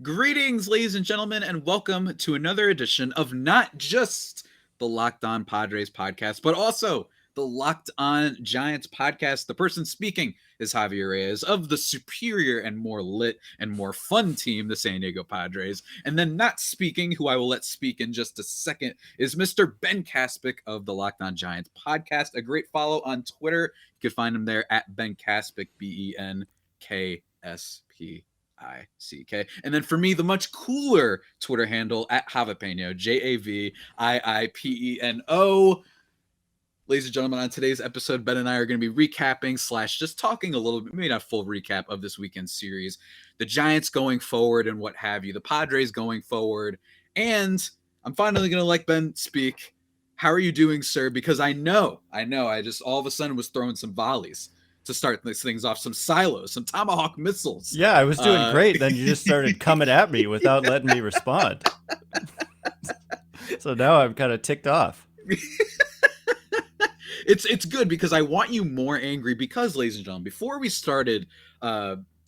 Greetings, ladies and gentlemen, and welcome to another edition of not just the Locked On Padres podcast, but also the Locked On Giants podcast. The person speaking is Javier Reyes of the superior and more lit and more fun team, the San Diego Padres. And then not speaking, who I will let speak in just a second, is Mr. Ben Kaspick of the Locked On Giants podcast. A great follow on Twitter. You can find him there at Ben Kaspick, BenKSP. ICK. And then for me, the much cooler Twitter handle at Javipeno, JAVIIPENO. Ladies and gentlemen, on today's episode, Ben and I are going to be recapping / just talking a little bit, maybe not full recap of this weekend series, the Giants going forward and what have you, the Padres going forward. And I'm finally going to let Ben speak. How are you doing, sir? Because I know, I just all of a sudden was throwing some volleys to start these things off, some silos, some Tomahawk missiles. Yeah, I was doing great. Then you just started coming at me without letting me respond. So now I'm kind of ticked off. It's good because I want you more angry because, ladies and gentlemen, before we started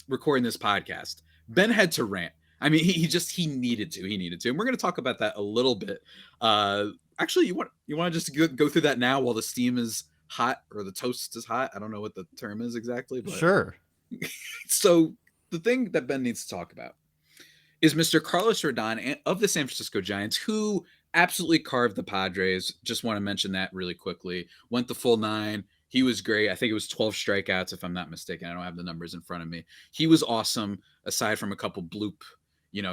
recording this podcast, Ben had to rant. I mean, he needed to. And we're going to talk about that a little bit. Actually, you want to just go through that now while the steam is hot or the toast is hot. I don't know what the term is exactly, but sure. So the thing that Ben needs to talk about is Mr. Carlos Rodón of the San Francisco Giants, who absolutely carved the Padres. Just want to mention that really quickly. Went the full 9. He was great. I think it was 12 strikeouts, if I'm not mistaken. I don't have the numbers in front of me. He was awesome, aside from a couple bloop,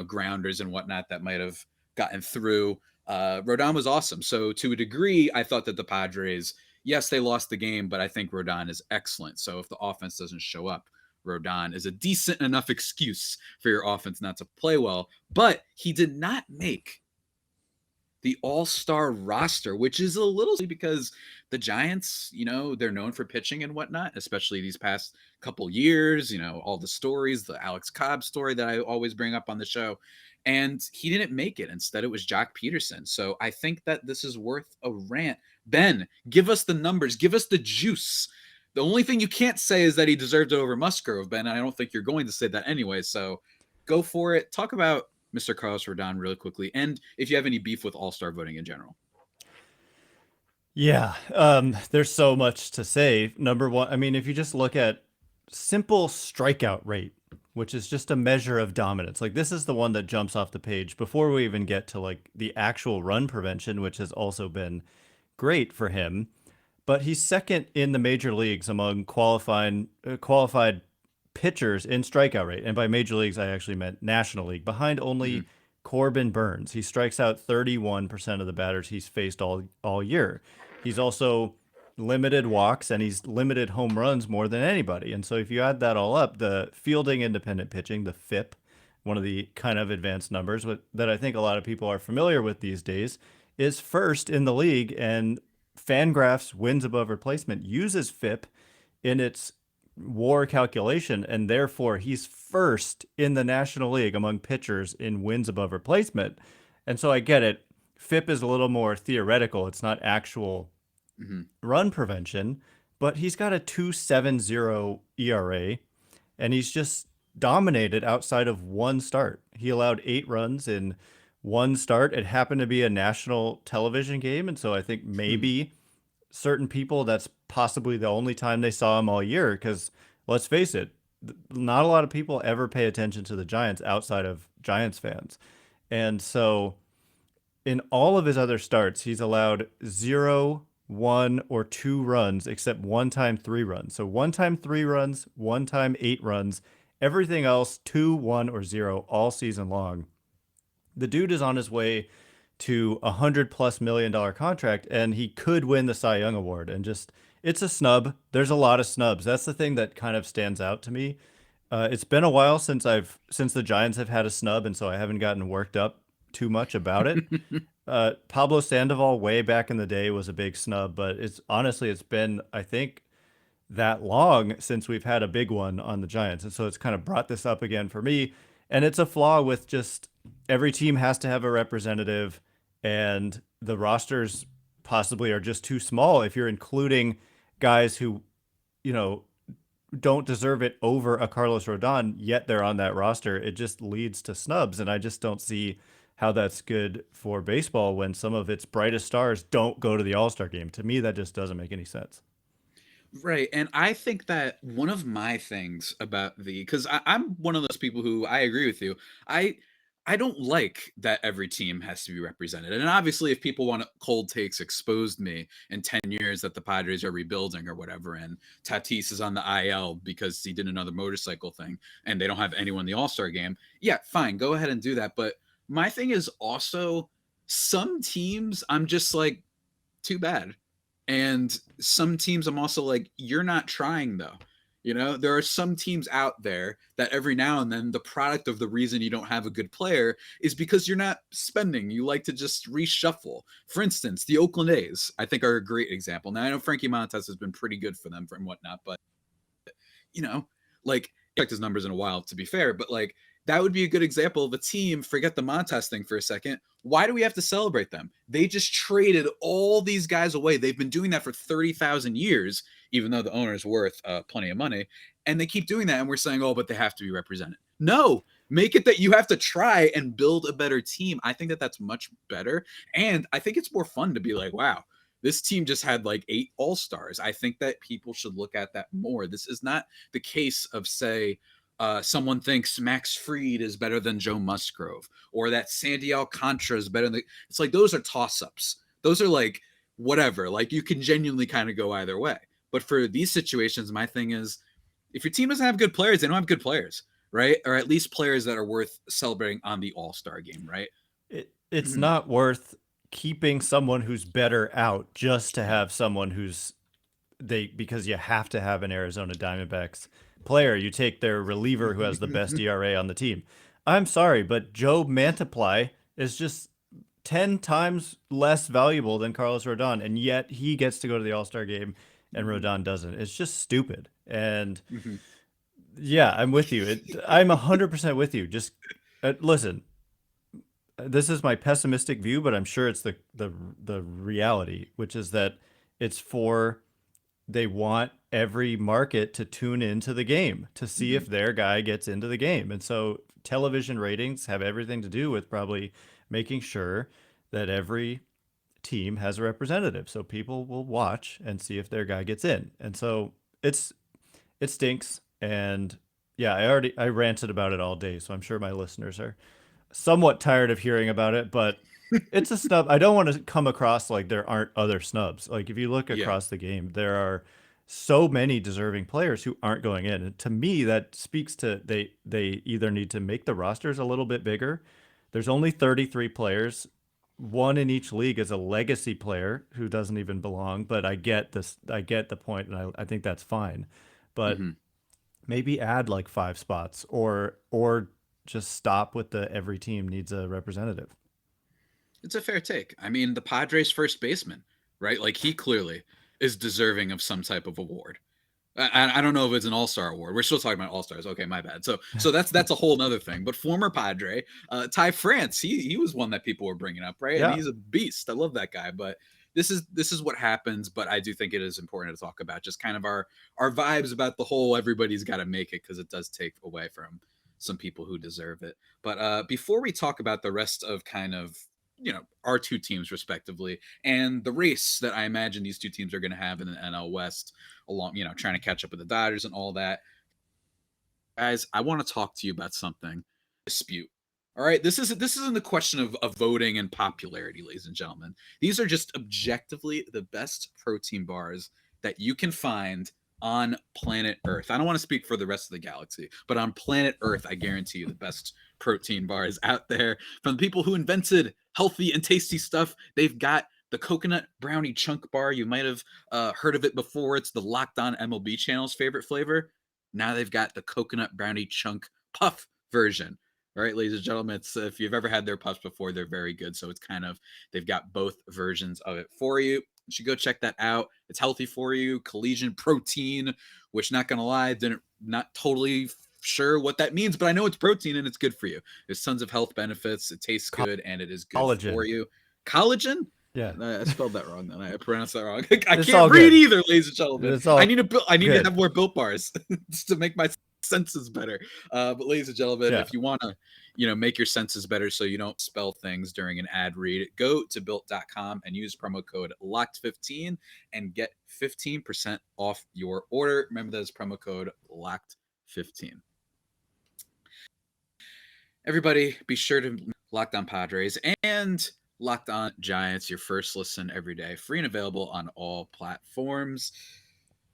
grounders and whatnot that might have gotten through. Rodón was awesome. So to a degree, I thought that the Padres, yes, they lost the game, but I think Rodón is excellent. So if the offense doesn't show up, Rodón is a decent enough excuse for your offense not to play well. But he did not make the all-star roster, which is a little because the Giants, they're known for pitching and whatnot, especially these past couple years, all the stories, the Alex Cobb story that I always bring up on the show. And he didn't make it. Instead, it was Jock Peterson. So I think that this is worth a rant. Ben, give us the numbers. Give us the juice. The only thing you can't say is that he deserved it over Musgrove, Ben. I don't think you're going to say that anyway. So go for it. Talk about Mr. Carlos Rodón really quickly. And if you have any beef with all-star voting in general. Yeah, there's so much to say. Number one, I mean, if you just look at simple strikeout rate, which is just a measure of dominance. Like this is the one that jumps off the page before we even get to like the actual run prevention, which has also been great for him. But he's second in the major leagues among qualified pitchers in strikeout rate. And by major leagues, I actually meant National League, behind only Corbin Burns. He strikes out 31% of the batters he's faced all year. He's also limited walks and he's limited home runs more than anybody. And so if you add that all up, the fielding independent pitching, the FIP, one of the kind of advanced numbers that I think a lot of people are familiar with these days, is first in the league. And Fangraphs wins above replacement uses FIP in its WAR calculation, and therefore he's first in the National League among pitchers in wins above replacement. And so I get it. FIP is a little more theoretical. It's not actual run prevention, but he's got a 2.70 ERA, and he's just dominated outside of one start. He allowed 8 runs in one start. It happened to be a national television game, and so I think maybe certain people, that's possibly the only time they saw him all year, because let's face it, not a lot of people ever pay attention to the Giants outside of Giants fans. And so in all of his other starts, he's allowed 0, 1, or 2 runs, except one time 3 runs. So one time 3 runs, one time 8 runs, everything else 2, 1, or 0 all season long. The dude is on his way to $100+ million contract, and he could win the Cy Young Award. And just, it's a snub. There's a lot of snubs. That's the thing that kind of stands out to me. It's been a while since the Giants have had a snub, and so I haven't gotten worked up too much about it. Pablo Sandoval way back in the day was a big snub, but it's been, I think, that long since we've had a big one on the Giants. And so it's kind of brought this up again for me. And it's a flaw with just every team has to have a representative, and the rosters possibly are just too small if you're including guys who, don't deserve it over a Carlos Rodon, yet they're on that roster, it just leads to snubs. And I just don't see how that's good for baseball when some of its brightest stars don't go to the All-Star game. To me, that just doesn't make any sense. Right. And I think that one of my things about because I'm one of those people who I agree with you. I I don't like that every team has to be represented. And obviously, if people want to cold takes exposed me in 10 years that the Padres are rebuilding or whatever, and Tatis is on the IL because he did another motorcycle thing and they don't have anyone in the All Star game, yeah, fine, go ahead and do that. But my thing is also some teams, I'm just like, too bad. And some teams I'm also like, you're not trying though. You know, there are some teams out there that every now and then the product of the reason you don't have a good player is because you're not spending. You like to just reshuffle. For instance, the Oakland A's, I think, are a great example. Now, I know Frankie Montas has been pretty good for them and whatnot, but you know, like checked his numbers in a while to be fair, but like that would be a good example of a team. Forget the Montas thing for a second. Why do we have to celebrate them? They just traded all these guys away. They've been doing that for 30,000 years, even though the owner is worth plenty of money. And they keep doing that. And we're saying, oh, but they have to be represented. No, make it that you have to try and build a better team. I think that that's much better. And I think it's more fun to be like, wow, this team just had like 8 all-stars. I think that people should look at that more. This is not the case of, say, someone thinks Max Fried is better than Joe Musgrove, or that Sandy Alcantara is better than. It's like those are toss-ups. Those are like whatever. Like you can genuinely kind of go either way. But for these situations, my thing is, if your team doesn't have good players, they don't have good players, right? Or at least players that are worth celebrating on the All-Star game, right? It's not worth keeping someone who's better out just to have someone who's because you have to have an Arizona Diamondbacks player. You take their reliever who has the best ERA on the team. I'm sorry, but Joe Mantiply is just 10 times less valuable than Carlos Rodon, and yet he gets to go to the All-Star game and Rodon doesn't. It's just stupid. And yeah, I'm with you. I'm 100% with you. Just listen, this is my pessimistic view, but I'm sure it's the reality, which is that it's for they want every market to tune into the game to see if their guy gets into the game. And so television ratings have everything to do with probably making sure that every team has a representative. So people will watch and see if their guy gets in. And so it stinks. And yeah, I ranted about it all day. So I'm sure my listeners are somewhat tired of hearing about it, but it's a snub. I don't want to come across like there aren't other snubs. Like if you look Yeah. across the game, there are so many deserving players who aren't going in. And to me, that speaks to they either need to make the rosters a little bit bigger. There's only 33 players. One in each league is a legacy player who doesn't even belong, but I get this. I get the point, and I think that's fine. But Mm-hmm. maybe add like 5 spots or just stop with the every team needs a representative. It's a fair take. I mean, the Padres' first baseman, right? Like he clearly is deserving of some type of award. I don't know if it's an all-star award. We're still talking about all-stars. Okay, my bad. So that's a whole other thing. But former Padre, Ty France, he was one that people were bringing up, right? And Yeah. he's a beast. I love that guy. But this is what happens. But I do think it is important to talk about just kind of our vibes about the whole everybody's got to make it, because it does take away from some people who deserve it. But before we talk about the rest of kind of our two teams respectively and the race that I imagine these two teams are going to have in the NL West, along trying to catch up with the Dodgers and all that, guys, I want to talk to you about something. Dispute. All right, this isn't the question of voting and popularity, ladies and gentlemen. These are just objectively the best protein bars that you can find on planet Earth. I don't want to speak for the rest of the galaxy, but on planet Earth, I guarantee you the best protein bars out there from the people who invented healthy and tasty stuff. They've got the coconut brownie chunk bar. You might have heard of it before. It's the Locked On MLB channel's favorite flavor. Now they've got the coconut brownie chunk puff version. All right, ladies and gentlemen, it's if you've ever had their puffs before, they're very good. So it's kind of they've got both versions of it for you. You should go check that out. It's healthy for you, collagen protein, which not gonna lie, didn't not totally sure what that means, but I know it's protein and it's good for you. There's tons of health benefits. It tastes good and it is good for Collagen. you. Collagen? Yeah. I spelled that wrong. Then I pronounced that wrong. I It's can't all read good. either, ladies and gentlemen. It's all I need to good. have more built bars to make my senses better. But ladies and gentlemen, Yeah. if you want to, make your senses better so you don't spell things during an ad read, go to built.com and use promo code locked15 and get 15% off your order. Remember that is promo code locked15. Everybody, be sure to Locked On Padres and Locked On Giants, your first listen every day, free and available on all platforms.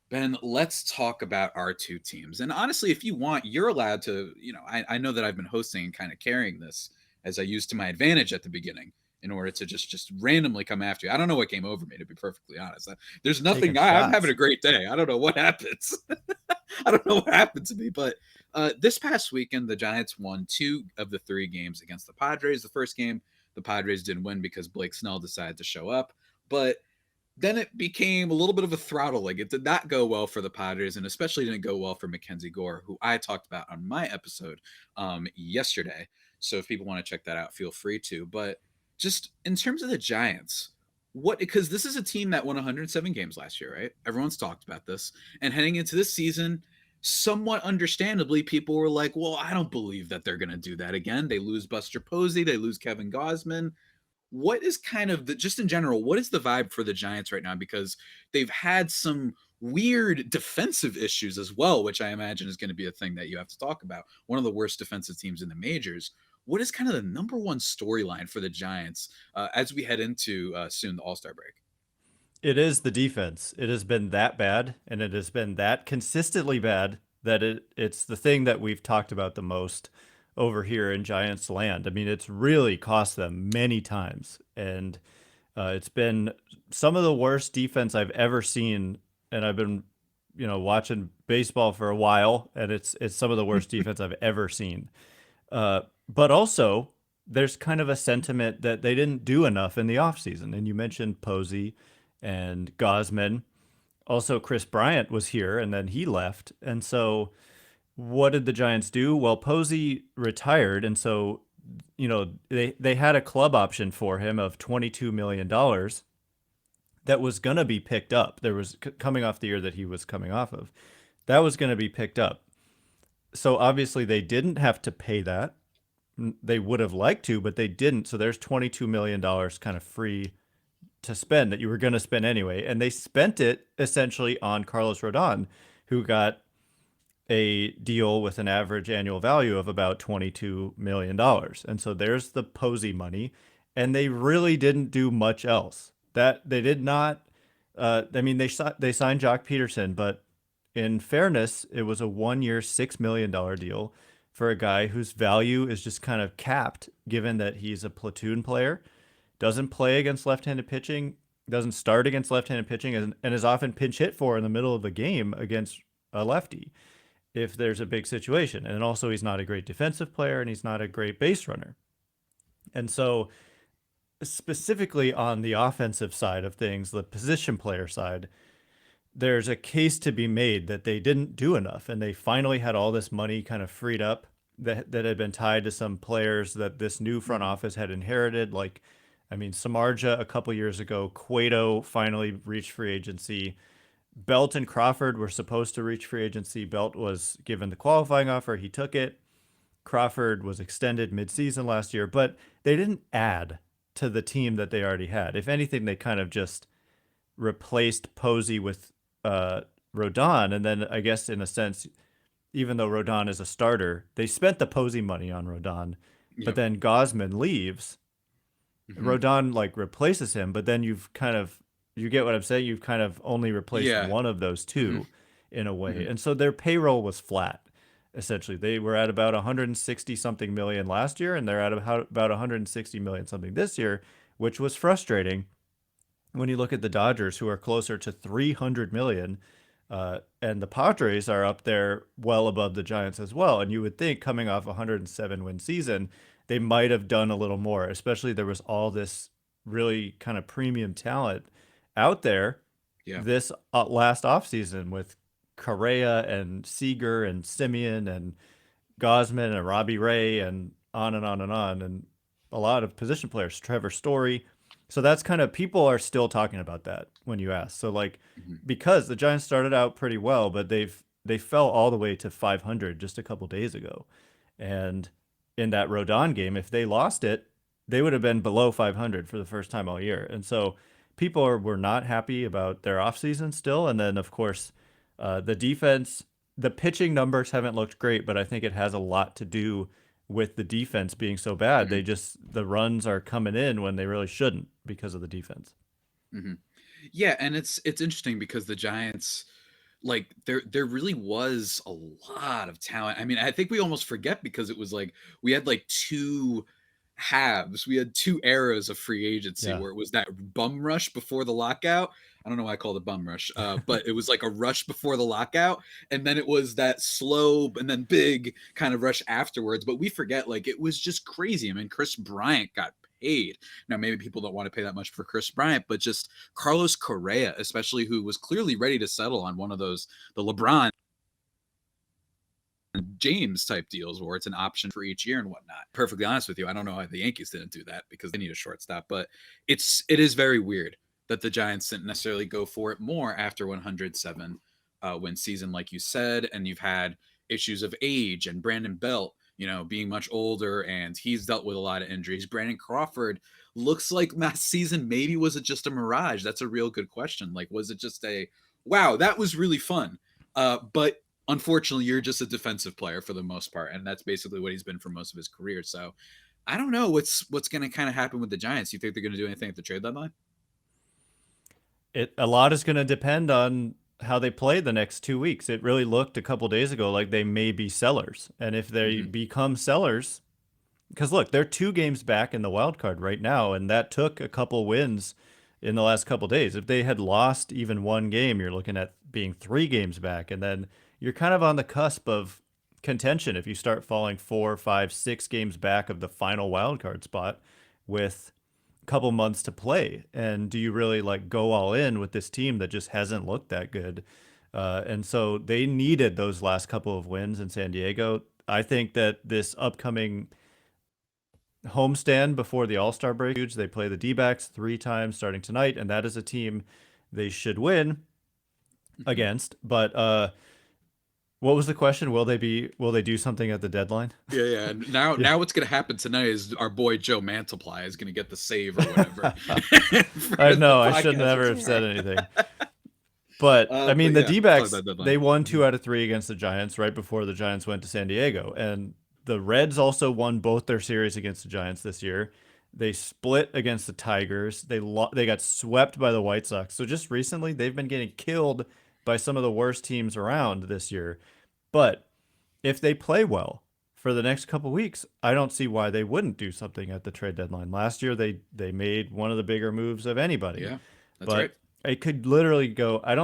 Ben, let's talk about our two teams. And honestly, if you want, you're allowed to, I know that I've been hosting and kind of carrying this as I used to my advantage at the beginning in order to just randomly come after you. I don't know what came over me, to be perfectly honest. There's Taking nothing, I'm having shots. a great day. I don't know what happens. I don't know what happened to me, but this past weekend, the Giants won 2 of the 3 games against the Padres. The first game, the Padres didn't win because Blake Snell decided to show up, but then it became a little bit of a throttle. Like, it did not go well for the Padres, and especially didn't go well for Mackenzie Gore, who I talked about on my episode yesterday. So if people want to check that out, feel free to. But just in terms of the Giants, because this is a team that won 107 games last year, right? Everyone's talked about this. And heading into this season, somewhat understandably, people were like, well, I don't believe that they're going to do that again. They lose Buster Posey, they lose Kevin Gausman. What is kind of just in general, what is the vibe for the Giants right now? Because they've had some weird defensive issues as well, which I imagine is going to be a thing that you have to talk about. One of the worst defensive teams in the majors. What is kind of the number one storyline for the Giants as we head into soon the All-Star break? It is the defense. It has been that bad, and it has been that consistently bad that it's the thing that we've talked about the most over here in Giants land. I mean, it's really cost them many times, and it's been some of the worst defense I've ever seen. And I've been, watching baseball for a while, and it's some of the worst defense I've ever seen. But also, there's kind of a sentiment that they didn't do enough in the offseason. And you mentioned Posey and Gausman. Also, Chris Bryant was here, and then he left. And so, what did the Giants do? Well, Posey retired, and so they had a club option for him of $22 million that was going to be picked up. There was coming off the year that he was coming off of. That was going to be picked up. So obviously they didn't have to pay that. They would have liked to, but they didn't. So there's $22 million kind of free to spend that you were going to spend anyway. And they spent it essentially on Carlos Rodón, who got a deal with an average annual value of about $22 million. And so there's the Posey money. And they really didn't do much else. That they did not. I mean, they signed Jock Peterson, but in fairness, it was a 1-year, $6 million deal for a guy whose value is just kind of capped, given that he's a platoon player, doesn't play against left-handed pitching, doesn't start against left-handed pitching, and is often pinch hit for in the middle of a game against a lefty if there's a big situation. And also, he's not a great defensive player, and he's not a great base runner. And so, specifically on the offensive side of things, the position player side, there's a case to be made that they didn't do enough, and they finally had all this money kind of freed up that had been tied to some players that this new front office had inherited. Like, I mean, Samardzija a couple years ago, Cueto finally reached free agency. Belt and Crawford were supposed to reach free agency. Belt was given the qualifying offer. He took it. Crawford was extended midseason last year, but they didn't add to the team that they already had. If anything, they kind of just replaced Posey with Rodón. And then I guess in a sense, even though Rodón is a starter, they spent the Posey money on Rodón, but Yep. then Gausman leaves. Mm-hmm. Rodón like replaces him, but then you get what I'm saying? You've kind of only replaced one of those two in a way. Mm-hmm. And so their payroll was flat. Essentially, they were at about 160 something million last year, and they're at about 160 million something this year, which was frustrating when you look at the Dodgers, who are closer to 300 million, and the Padres are up there well above the Giants as well. And you would think coming off a 107 win season, they might have done a little more, especially there was all this really kind of premium talent out there this last offseason with Correa and Seager and Simeon and Gausman and Robbie Ray and on and on and on. And a lot of position players, Trevor Story. So that's kind of, people are still talking about that when you ask. So like, Mhm. because the Giants started out pretty well, but they fell all the way to 500 just a couple days ago. And in that Rodon game, if they lost it, they would have been below 500 for the first time all year. And so were not happy about their offseason still. And then, of course, the defense, the pitching numbers haven't looked great, but I think it has a lot to do with the defense being so bad. Mhm. The runs are coming in when they really shouldn't because of the defense. Mhm. Yeah, and it's interesting because the Giants, like there really was a lot of talent. I mean, I think we almost forget because it was like we had like two halves. We had two eras of free agency Yeah. where it was that bum rush before the lockout. I don't know why I call it bum rush, but it was like a rush before the lockout, and then it was that slow and then big kind of rush afterwards. But we forget, like, it was just crazy. I mean, Chris Bryant got paid. Now, maybe people don't want to pay that much for Chris Bryant, but just Carlos Correa, especially, who was clearly ready to settle on one of those, the LeBron James type deals where it's an option for each year and whatnot. Perfectly honest with you, I don't know why the Yankees didn't do that because they need a shortstop, but it is very weird that the Giants didn't necessarily go for it more after 107 win season, like you said, and you've had issues of age and Brandon Belt, being much older, and he's dealt with a lot of injuries. Brandon Crawford looks like last season maybe was it just a mirage? That's a real good question. Like, was it just a wow, that was really fun? But unfortunately, you're just a defensive player for the most part, and that's basically what he's been for most of his career. So I don't know what's going to kind of happen with the Giants. You think they're going to do anything at the trade deadline? A lot is going to depend on how they play the next 2 weeks. It really looked a couple days ago like they may be sellers. And if they Mm-hmm. become sellers, because look, they're 2 games back in the wild card right now, and that took a couple wins in the last couple days. If they had lost even one game, you're looking at being 3 games back, and then you're kind of on the cusp of contention if you start falling 4, 5, 6 games back of the final wild card spot with a couple months to play. And do you really like go all in with this team that just hasn't looked that good? And so they needed those last couple of wins in San Diego. I think that this upcoming homestand before the All-Star break huge. They play the D-backs 3 times starting tonight, and that is a team they should win Mm-hmm. against. But what was the question? Will they do something at the deadline? Yeah, yeah. And now, Yeah. now what's going to happen tonight is our boy Joe Mantiply is going to get the save or whatever I for the know I should podcast for never have tomorrow. said anything. But I mean, But the yeah, talk D-backs, about deadline. they won Mm-hmm. 2 out of 3 against the Giants right before the Giants went to San Diego. And the Reds also won both their series against the Giants this year. They split against the Tigers. They got swept by the White Sox. So just recently, they've been getting killed by some of the worst teams around this year. But if they play well for the next couple weeks, I don't see why they wouldn't do something at the trade deadline. Last year, they made one of the bigger moves of anybody, Yeah, that's right. but it could literally go. I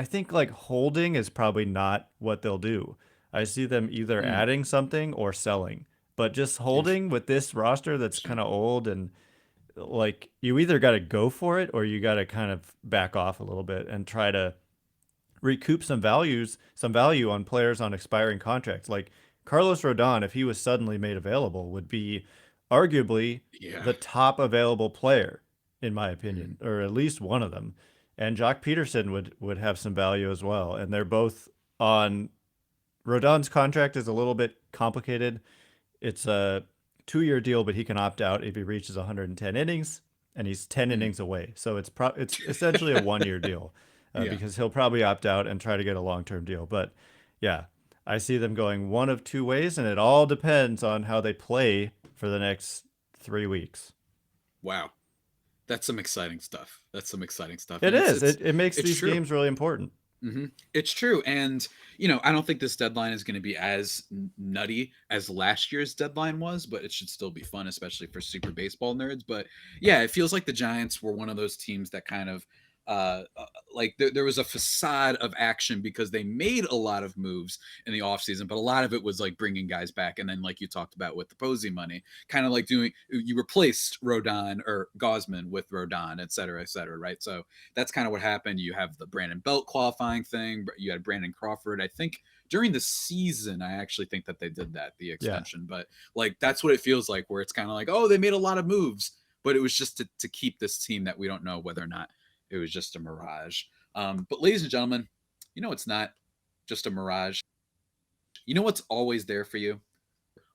think like holding is probably not what they'll do. I see them either Mm, adding something or selling, but just holding with this roster that's interesting. kind of old, and like you either got to go for it or you got to kind of back off a little bit and try to recoup some value on players on expiring contracts. Like Carlos Rodon, if he was suddenly made available, would be arguably Yeah. the top available player, in my Mm, opinion, or at least one of them. And Jock Peterson would have some value as well. And they're both on Rodon's contract is a little bit complicated. It's a 2-year deal, but he can opt out if he reaches 110 innings, and he's 10 mm. innings away. So it's essentially a 1-year deal Yeah. because he'll probably opt out and try to get a long-term deal. But yeah, I see them going one of 2 ways, and it all depends on how they play for the next 3 weeks. Wow. That's some exciting stuff. That's some exciting stuff, It and is. It makes it's these true. games really important. Hmm. It's true. And, I don't think this deadline is going to be as nutty as last year's deadline was, but it should still be fun, especially for super baseball nerds. But yeah, it feels like the Giants were one of those teams that kind of, like there was a facade of action because they made a lot of moves in the offseason, but a lot of it was like bringing guys back. And then, like you talked about with the Posey money, kind of like you replaced Rodon or Gosman with Rodon, et cetera, right? So that's kind of what happened. You have the Brandon Belt qualifying thing. You had Brandon Crawford. I think during the season, I actually think that they did that, the Yeah. extension. But like that's what it feels like, where it's kind of like, oh, they made a lot of moves, but it was just to keep this team that we don't know whether or not it was just a mirage. But ladies and gentlemen, it's not just a mirage. You know what's always there for you?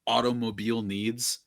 Automobile needs.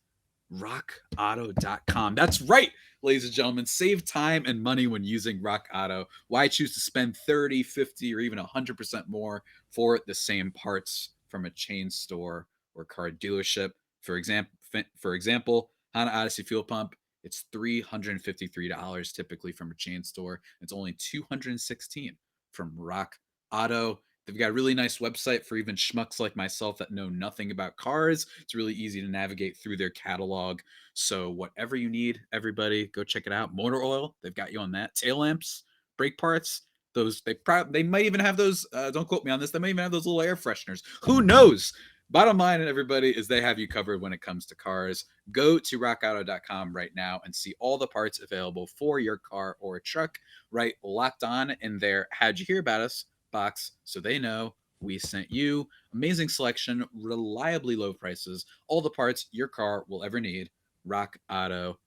rockauto.com. That's right, ladies and gentlemen. Save time and money when using Rock Auto. Why choose to spend 30, 50, or even 100% more for the same parts from a chain store or car dealership? For example, Honda Odyssey fuel pump, it's $353 typically from a chain store. It's only $216 from Rock Auto. They've got a really nice website for even schmucks like myself that know nothing about cars. It's really easy to navigate through their catalog. So whatever you need, everybody, go check it out. Motor oil, they've got you on that. Tail lamps, brake parts, those they might even have those. Don't quote me on this. They might even have those little air fresheners. Who knows? Bottom line, everybody, is they have you covered when it comes to cars. Go to rockauto.com right now and see all the parts available for your car or truck. Right, Locked On in there. How'd you hear about us box, so they know we sent you. Amazing selection, reliably low prices, all the parts your car will ever need. rockauto.com.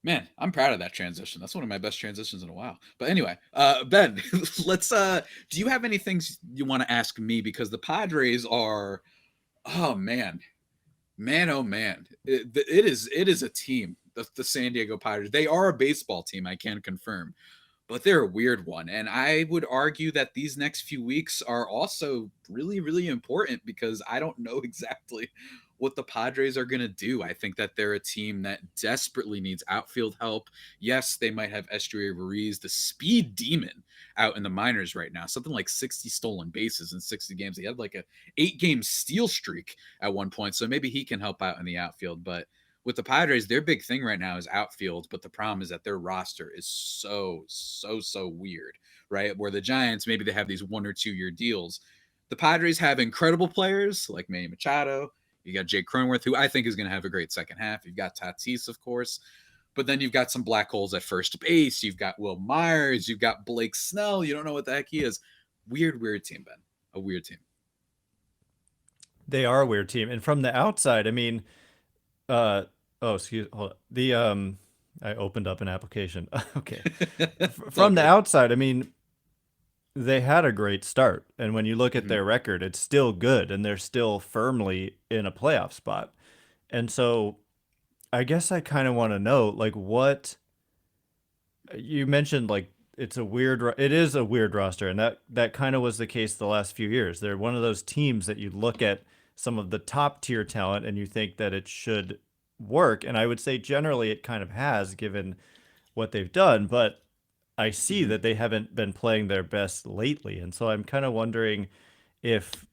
Man, I'm proud of that transition. That's one of my best transitions in a while. But anyway, Ben, let's do you have any things you want to ask me? Because the Padres are, oh man, oh man. It is a team. The San Diego Padres. They are a baseball team, I can confirm. But they're a weird one. And I would argue that these next few weeks are also really, really important because I don't know exactly what the Padres are going to do. I think that they're a team that desperately needs outfield help. Yes, they might have Estuary Ruiz, the speed demon, out in the minors right now. Something like 60 stolen bases in 60 games. He had like a 8-game steal streak at one point. So maybe he can help out in the outfield. But with the Padres, their big thing right now is outfield, but the problem is that their roster is so weird, right? Where the Giants, maybe they have these 1 or 2 year deals. The Padres have incredible players like Manny Machado. You got Jake Cronenworth, who I think is going to have a great second half. You've got Tatis, of course. But then you've got some black holes at first base. You've got Will Myers. You've got Blake Snell. You don't know what the heck he is. Weird team, Ben. A weird team. They are a weird team. And from the outside, I mean, hold on. I opened up an application. Okay. From the outside, I mean, they had a great start. And when you look at their record, it's still good and they're still firmly in a playoff spot. And so I guess I kind of want to know, like, what you mentioned, like, it is a weird roster. And that kind of was the case the last few years. They're one of those teams that you look at some of the top tier talent and you think that it should work. And I would say generally it kind of has, given what they've done, but I see that they haven't been playing their best lately. And so I'm kind of wondering if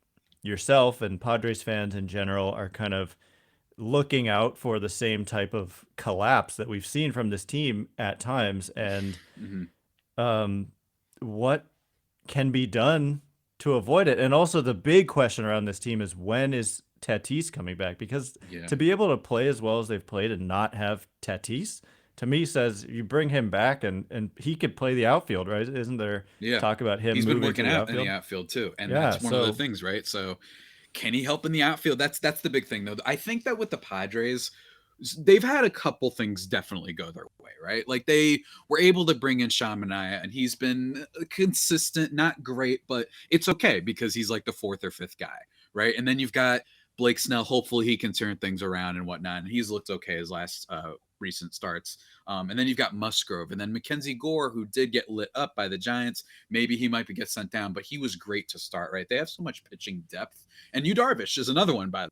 yourself and Padres fans in general are kind of looking out for the same type of collapse that we've seen from this team at times, and what can be done to avoid it. And also the big question around this team is, when is Tatis coming back? Because to be able to play as well as they've played and not have Tatis, to me, says you bring him back and he could play the outfield, right? Isn't there talk about him? He's been working out outfield? in the outfield too, and that's one of the things, right? So can he help in the outfield? That's the big thing, though. I think that with the Padres, they've had a couple things definitely go their way, right? Like they were able to bring in Sean Manaea, and he's been consistent, not great, but it's okay because he's like the 4th or 5th guy, right? And then you've got Blake Snell. Hopefully he can turn things around and whatnot, and he's looked okay his last recent starts. And then you've got Musgrove, and then Mackenzie Gore, who did get lit up by the Giants. Maybe he might get sent down, but he was great to start, right? They have so much pitching depth. And Yu Darvish is another one, by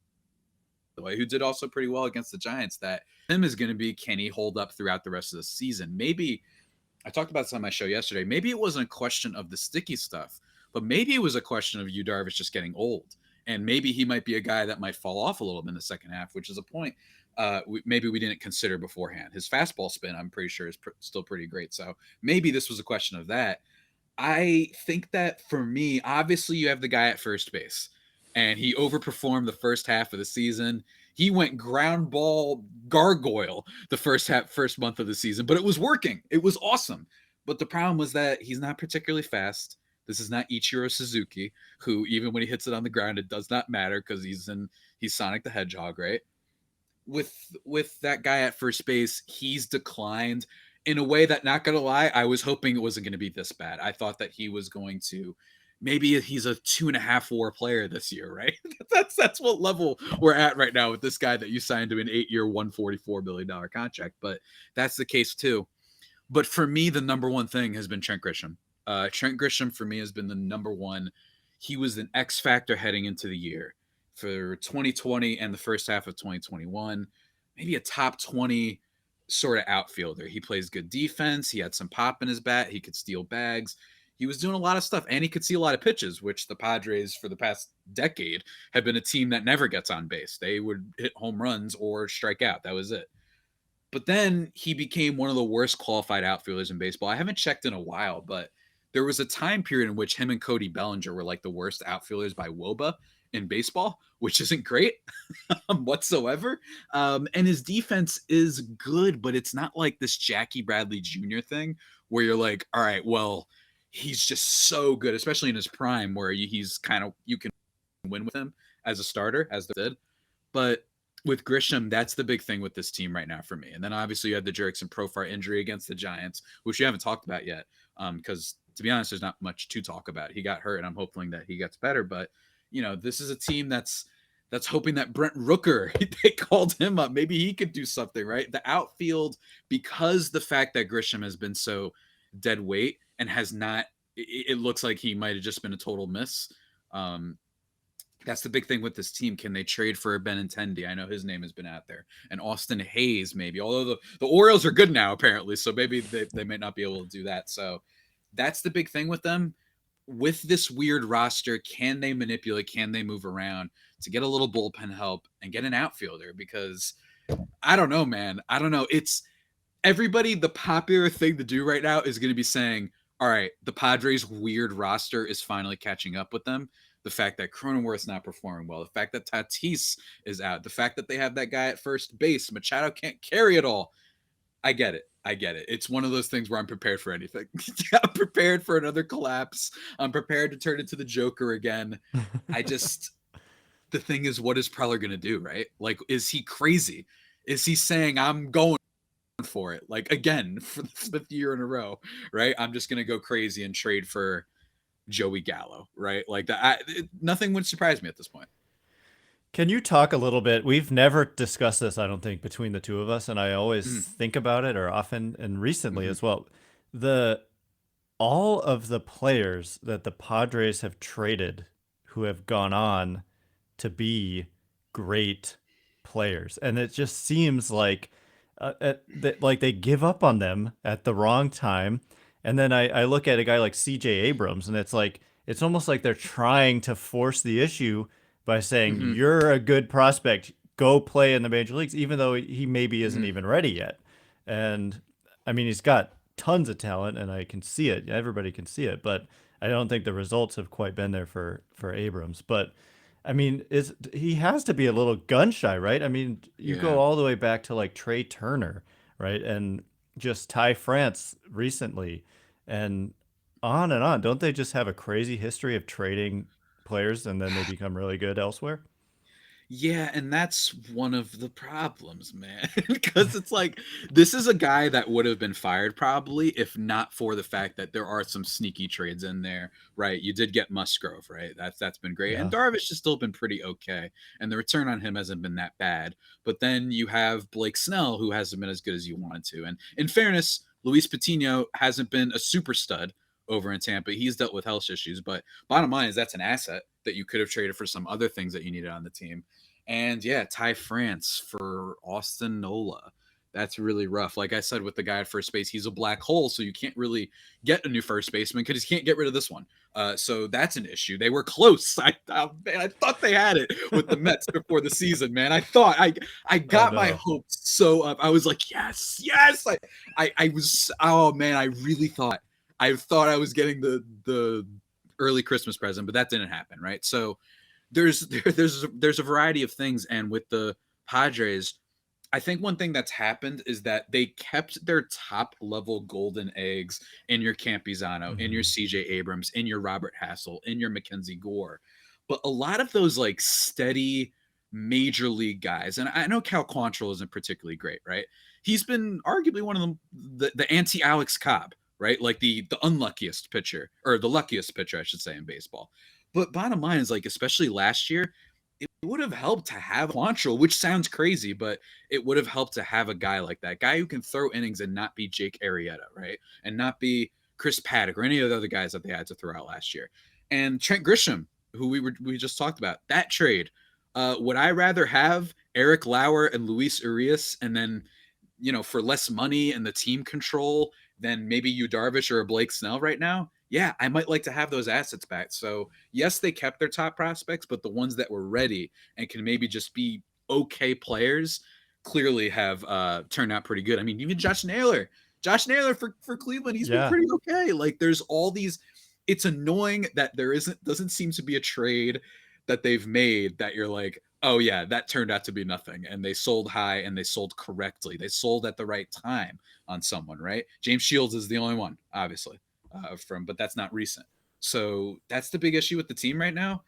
the way, who did also pretty well against the Giants. That him is going to be, can he hold up throughout the rest of the season? Maybe, I talked about this on my show yesterday, maybe it wasn't a question of the sticky stuff, but maybe it was a question of Yu Darvish just getting old. And maybe he might be a guy that might fall off a little bit in the second half, which is a point maybe we didn't consider beforehand. His fastball spin, I'm pretty sure, is still pretty great. So maybe this was a question of that. I think that for me, obviously you have the guy at first base, and he overperformed the first half of the season. He went ground ball gargoyle the first month of the season, but it was working. It was awesome. But the problem was that he's not particularly fast. This is not Ichiro Suzuki, who even when he hits it on the ground, it does not matter because he's Sonic the Hedgehog, right? with that guy at first base, he's declined in a way that, not gonna lie, I was hoping it wasn't gonna be this bad. I thought that he was going to, maybe he's a 2.5 WAR player this year, right? That's what level we're at right now with this guy that you signed to an 8-year, $144 million contract. But that's the case too. But for me, the number one thing has been Trent Grisham. Trent Grisham for me has been the number one. He was an X factor heading into the year for 2020 and the first half of 2021. Maybe a top 20 sort of outfielder. He plays good defense. He had some pop in his bat. He could steal bags. He was doing a lot of stuff, and he could see a lot of pitches, which the Padres for the past decade have been a team that never gets on base. They would hit home runs or strike out. That was it. But then he became one of the worst qualified outfielders in baseball. I haven't checked in a while, but there was a time period in which him and Cody Bellinger were like the worst outfielders by WOBA in baseball, which isn't great whatsoever. And his defense is good, but it's not like this Jackie Bradley Jr. thing where you're like, all right, well, he's just so good, especially in his prime, where he's kind of, you can win with him as a starter, as they did. But with Grisham, that's the big thing with this team right now for me. And then obviously you had the Jerickson Profar injury against the Giants, which we haven't talked about yet, because to be honest, there's not much to talk about. He got hurt, and I'm hoping that he gets better. But this is a team that's hoping that Brent Rooker, they called him up. Maybe he could do something, right? The outfield, because the fact that Grisham has been so dead weight and has not, it looks like he might have just been a total miss. That's the big thing with this team. Can they trade for Benintendi? I know his name has been out there. And Austin Hayes, maybe. Although the Orioles are good now, apparently. So maybe they might not be able to do that. So that's the big thing with them. With this weird roster, can they manipulate? Can they move around to get a little bullpen help and get an outfielder? Because I don't know, man. I don't know. It's everybody. The popular thing to do right now is going to be saying, all right, the Padres' weird roster is finally catching up with them. The fact that Cronenworth's not performing well, the fact that Tatis is out, the fact that they have that guy at first base, Machado can't carry it all. I get it. It's one of those things where I'm prepared for anything. I'm prepared for another collapse. I'm prepared to turn into the Joker again. The thing is, what is Preller going to do, right? Like, is he crazy? Is he saying, I'm going for it? Like, again, for the 5th year in a row, right? I'm just going to go crazy and trade for Joey Gallo, right? Like that. Nothing would surprise me at this point. Can you talk a little bit? We've never discussed this, I don't think, between the two of us, and I always think about it, or often, and recently as well. All of the players that the Padres have traded who have gone on to be great players, and it just seems like like they give up on them at the wrong time. And then I look at a guy like C.J. Abrams, and it's almost like they're trying to force the issue by saying, you're a good prospect, go play in the major leagues, even though he maybe isn't even ready yet. And I mean, he's got tons of talent, and I can see it. Everybody can see it, but I don't think the results have quite been there for Abrams. But I mean, he has to be a little gun shy, right? I mean, you go all the way back to like Trey Turner, right? And just Ty France recently, and on and on. Don't they just have a crazy history of trading players and then they become really good elsewhere? Yeah, and that's one of the problems, man. Because it's like, this is a guy that would have been fired probably if not for the fact that there are some sneaky trades in there, right? You did get Musgrove, right? That's been great. And Darvish has still been pretty okay. And the return on him hasn't been that bad. But then you have Blake Snell, who hasn't been as good as you wanted to. And in fairness, Luis Patino hasn't been a super stud over in Tampa. He's dealt with health issues, but bottom line is that's an asset that you could have traded for some other things that you needed on the team. And yeah, Ty France for Austin Nola. That's really rough. Like I said, with the guy at first base, he's a black hole, so you can't really get a new first baseman because you can't get rid of this one. So that's an issue. They were close. I thought they had it with the Mets before the season, man. I thought I got my hopes so up. I was like, yes. I was, oh man, I really thought I was getting the early Christmas present, but that didn't happen, right? So there's a variety of things, and with the Padres, I think one thing that's happened is that they kept their top level golden eggs in your Campizano, in your CJ Abrams, in your Robert Hassel, in your Mackenzie Gore. But a lot of those like steady major league guys, and I know Cal Quantrill isn't particularly great, right? He's been arguably one of the anti Alex Cobb, right? Like the unluckiest pitcher, or the luckiest pitcher, I should say, in baseball. But bottom line is, like, especially last year, it would have helped to have Quantrill, which sounds crazy, but it would have helped to have a guy like that, guy who can throw innings and not be Jake Arrieta, right? And not be Chris Paddock or any of the other guys that they had to throw out last year. And Trent Grisham, who we just talked about, that trade. Would I rather have Eric Lauer and Luis Urias, and then, for less money and the team control, than maybe Yu Darvish or a Blake Snell right now? Yeah, I might like to have those assets back. So yes, they kept their top prospects, but the ones that were ready and can maybe just be okay players clearly have turned out pretty good. I mean, even Josh Naylor for Cleveland, he's been pretty okay. Like, there's all these. It's annoying that doesn't seem to be a trade that they've made that you're like, oh yeah, that turned out to be nothing. And they sold high and they sold correctly. They sold at the right time on someone, right? James Shields is the only one, obviously, but that's not recent. So that's the big issue with the team right now.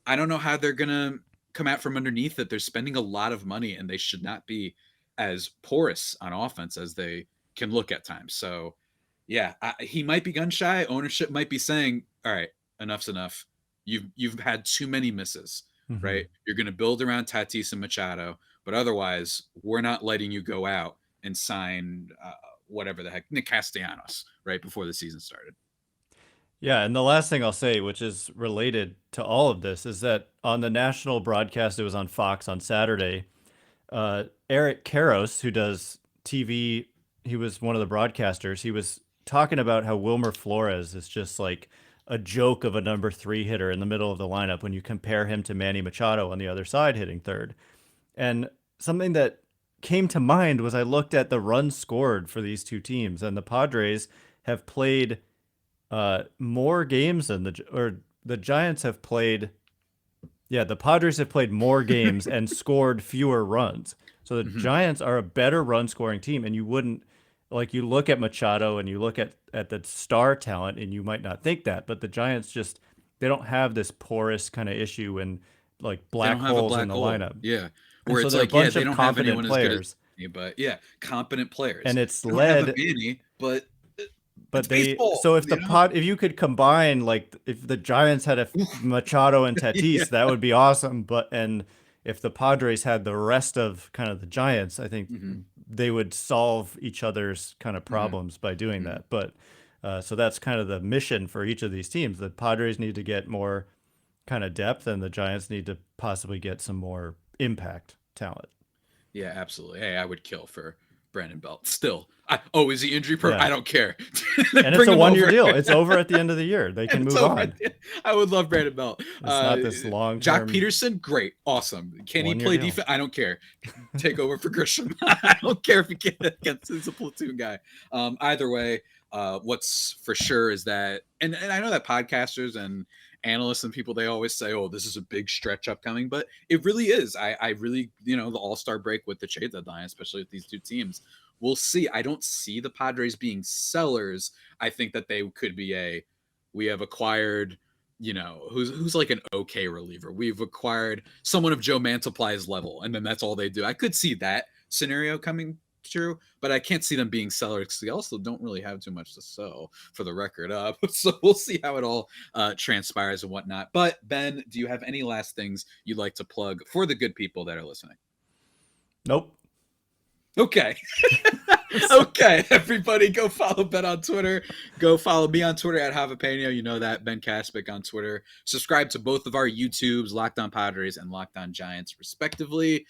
I don't know how they're gonna come out from underneath it. They're spending a lot of money, and they should not be as porous on offense as they can look at times. So yeah, he might be gun shy. Ownership might be saying, all right, enough's enough. You've had too many misses, right? You're going to build around Tatis and Machado, but otherwise, we're not letting you go out and sign whatever the heck, Nick Castellanos, right before the season started. Yeah, and the last thing I'll say, which is related to all of this, is that on the national broadcast, it was on Fox on Saturday, Eric Karros, who does TV, he was one of the broadcasters, he was talking about how Wilmer Flores is just like a joke of a number 3 hitter in the middle of the lineup when you compare him to Manny Machado on the other side hitting third. And something that came to mind was I looked at the runs scored for these two teams, and the Padres have played more games than the Giants have played. Yeah, the Padres have played more games and scored fewer runs. So the Giants are a better run scoring team, and you wouldn't, like, you look at Machado and you look at the star talent and you might not think that, but the Giants they don't have this porous kind of issue and like black holes in the lineup. Yeah. Where so it's like, yeah, they don't have anyone players. As good as me, but yeah, competent players. And it's they don't led have a Manny, but baseball, so if if you could combine, like, if the Giants had a Machado and Tatis, that would be awesome. And if the Padres had the rest of kind of the Giants, I think they would solve each other's kind of problems by doing that. But so that's kind of the mission for each of these teams. The Padres need to get more kind of depth, and the Giants need to possibly get some more impact talent. Yeah, absolutely. Hey, I would kill for Brandon Belt. Still, is he injury prone? Yeah. I don't care. And it's a 1-year deal. It's over at the end of the year. They can move on. I would love Brandon Belt. It's not this long. Jock Peterson, great, awesome. Can he play defense? I don't care. Take over for Grisham. I don't care if he can against he's a platoon guy. Either way, what's for sure is that, and I know that podcasters and analysts and people, they always say, oh, this is a big stretch upcoming, but it really is. I really, the all-star break with the trade deadline, especially with these two teams, we'll see. I don't see the Padres being sellers. I think that they could be we have acquired, who's like an okay reliever. We've acquired someone of Joe Mantiply's level, and then that's all they do. I could see that scenario coming true, but I can't see them being sellers because they also don't really have too much to sell, for the record. So we'll see how it all transpires and whatnot. But Ben, do you have any last things you'd like to plug for the good people that are listening? Nope. Okay. Okay, everybody, go follow Ben on Twitter. Go follow me on Twitter at Javapeño. You know that. Ben Caspick on Twitter. Subscribe to both of our YouTubes, Locked On Padres and Locked On Giants, respectively.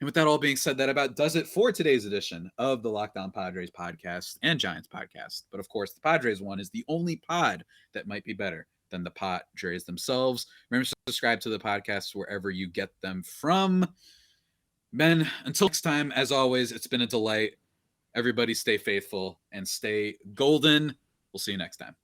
And with that all being said, that about does it for today's edition of the Locked On Padres podcast and Giants podcast. But of course, the Padres one is the only pod that might be better than the Padres themselves. Remember to subscribe to the podcast wherever you get them from. Ben, until next time, as always, it's been a delight. Everybody stay faithful and stay golden. We'll see you next time.